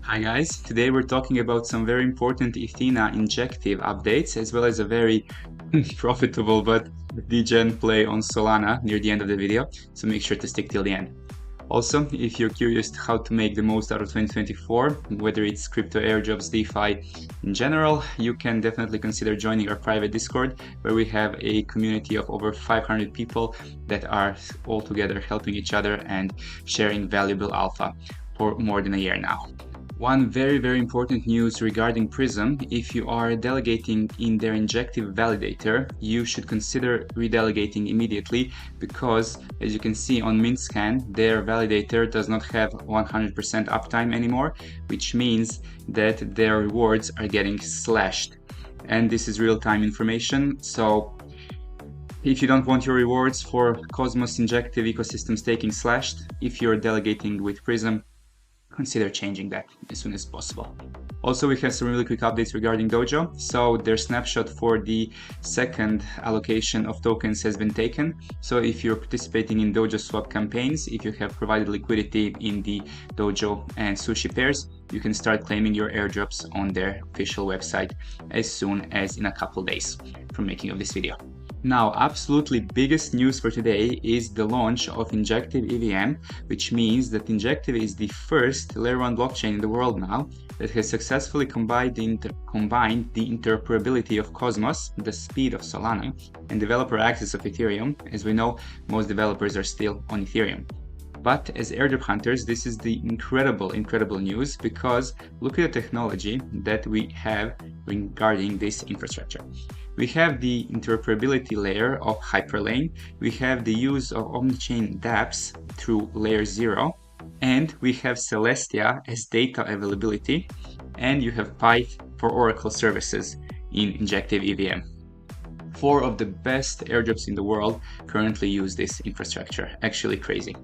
Hi guys, today we're talking about some very important Ethena injective updates as well as a very profitable but degen play on Solana near the end of the video, so make sure to stick till the end. Also, if you're curious how to make the most out of 2024, whether it's crypto airdrops, DeFi in general, you can definitely consider joining our private Discord where we have a community of over 500 people that are all together helping each other and sharing valuable alpha for more than a year now. One very important news regarding Prism: if you are delegating in their injective validator, you should consider redelegating immediately because, as you can see on MintScan, their validator does not have 100% uptime anymore, which means that their rewards are getting slashed. And this is real-time information, so if you don't want your rewards for Cosmos injective ecosystem staking slashed, if you're delegating with Prism, consider changing that as soon as possible. Also, we have some really quick updates regarding Dojo. So their snapshot for the second allocation of tokens has been taken. So if you're participating in Dojo swap campaigns, if you have provided liquidity in the Dojo and Sushi pairs, you can start claiming your airdrops on their official website as soon as in a couple days from making of this video. Now, absolutely biggest news for today is the launch of Injective EVM, which means that Injective is the first Layer 1 blockchain in the world now that has successfully combined the interoperability of Cosmos, the speed of Solana, and developer access of Ethereum. As we know, most developers are still on Ethereum. But as airdrop hunters, this is the incredible news, because look at the technology that we have regarding this infrastructure. We have the interoperability layer of Hyperlane, we have the use of omnichain dApps through layerzero, and we have Celestia as data availability, and you have Pyth for Oracle services in Injective EVM. 4 of the best airdrops in the world currently use this infrastructure. Actually crazy.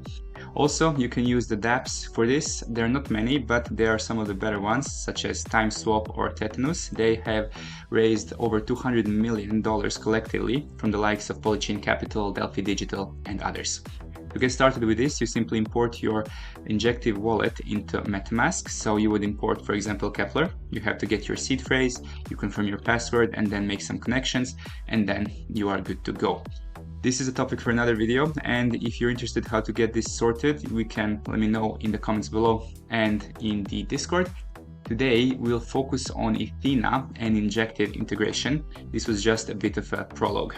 Also, you can use the dApps for this. There are not many, but there are some of the better ones, such as TimeSwap or Tetanus. They have raised over $200 million collectively from the likes of Polychain Capital, Delphi Digital, and others. To get started with this, you simply import your Injective wallet into MetaMask. So you would import, for example, Kepler. You have to get your seed phrase, you confirm your password, and then make some connections, and then you are good to go. This is a topic for another video, and if you're interested how to get this sorted, let me know in the comments below and in the Discord. Today we'll focus on Ethena and Injective integration. This was just a bit of a prologue.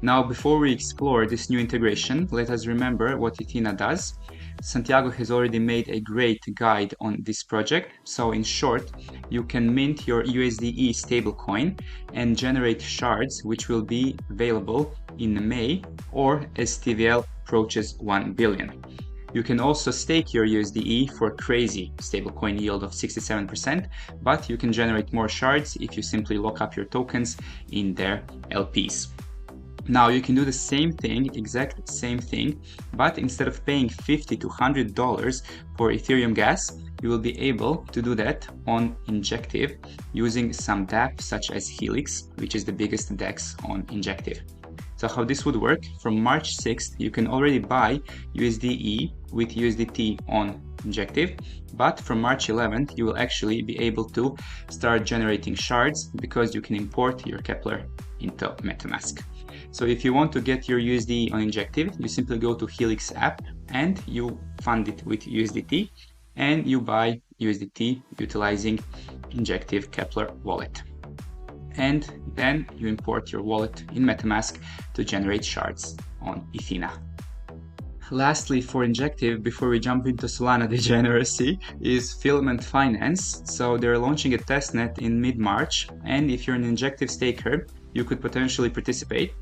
Now, before we explore this new integration, let us remember what Ethena does. Santiago has already made a great guide on this project. So in short, you can mint your USDE stablecoin and generate shards, which will be available in May or as TVL approaches 1 billion. You can also stake your USDE for crazy stablecoin yield of 67%, but you can generate more shards if you simply lock up your tokens in their LPs. Now you can do the same thing, exact same thing, but instead of paying $50 to $100 for Ethereum gas, you will be able to do that on Injective using some dApp such as Helix, which is the biggest DEX on Injective. So how this would work: from March 6th, you can already buy USDE with USDT on Injective, but from March 11th, you will actually be able to start generating shards because you can import your Kepler into MetaMask. So if you want to get your USDE on Injective, you simply go to Helix app and you fund it with USDT, and you buy USDT utilizing Injective Kepler wallet. And then you import your wallet in MetaMask to generate shards on Ethena. Lastly, for Injective, before we jump into Solana degeneracy, is Filament Finance. So they're launching a testnet in mid-March, and if you're an Injective staker, you could potentially participate.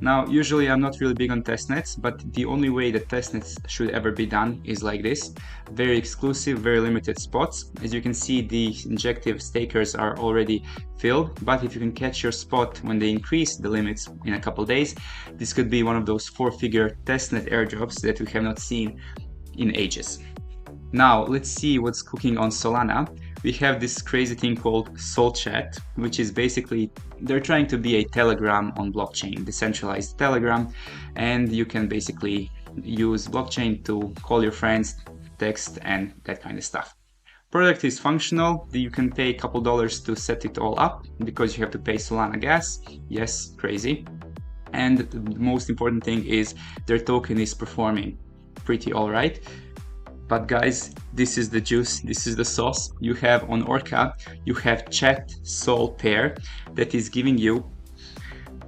Now, usually I'm not really big on testnets, but the only way that testnets should ever be done is like this. Very exclusive, very limited spots. As you can see, the Injective stakers are already filled, but if you can catch your spot when they increase the limits in a couple days, this could be one of those 4-figure testnet airdrops that we have not seen in ages. Now, let's see what's cooking on Solana. We have this crazy thing called SolChat, which is basically, they're trying to be a Telegram on blockchain, decentralized Telegram, and you can basically use blockchain to call your friends, text, and that kind of stuff. Product is functional. You can pay a couple dollars to set it all up because you have to pay Solana gas. Yes, crazy. And the most important thing is their token is performing pretty all right. But guys, this is the juice, this is the sauce. You have on Orca, you have chat sol pair that is giving you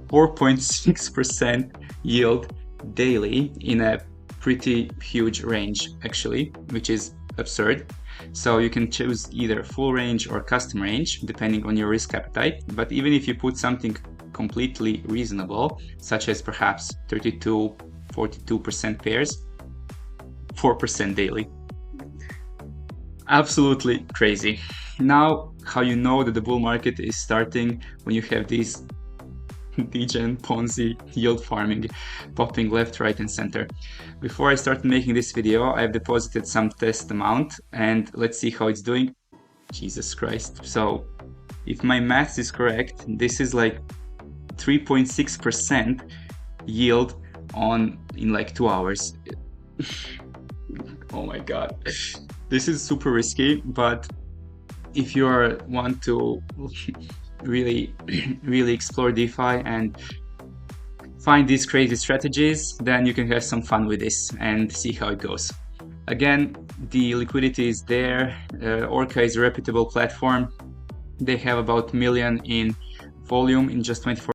4.6% yield daily in a pretty huge range actually, which is absurd. So you can choose either full range or custom range depending on your risk appetite. But even if you put something completely reasonable, such as perhaps 32, 42% pairs, 4% daily. Absolutely crazy. Now, how you know that the bull market is starting when you have these degen Ponzi yield farming popping left, right, and center. Before I start making this video, I've deposited some test amount and let's see how it's doing. Jesus Christ. So if my math is correct, this is like 3.6% yield in like 2 hours. Oh my god. This is super risky, but if you want to really explore DeFi and find these crazy strategies, then you can have some fun with this and see how it goes. Again, the liquidity is there. Orca is a reputable platform. They have about 1 million in volume in just 24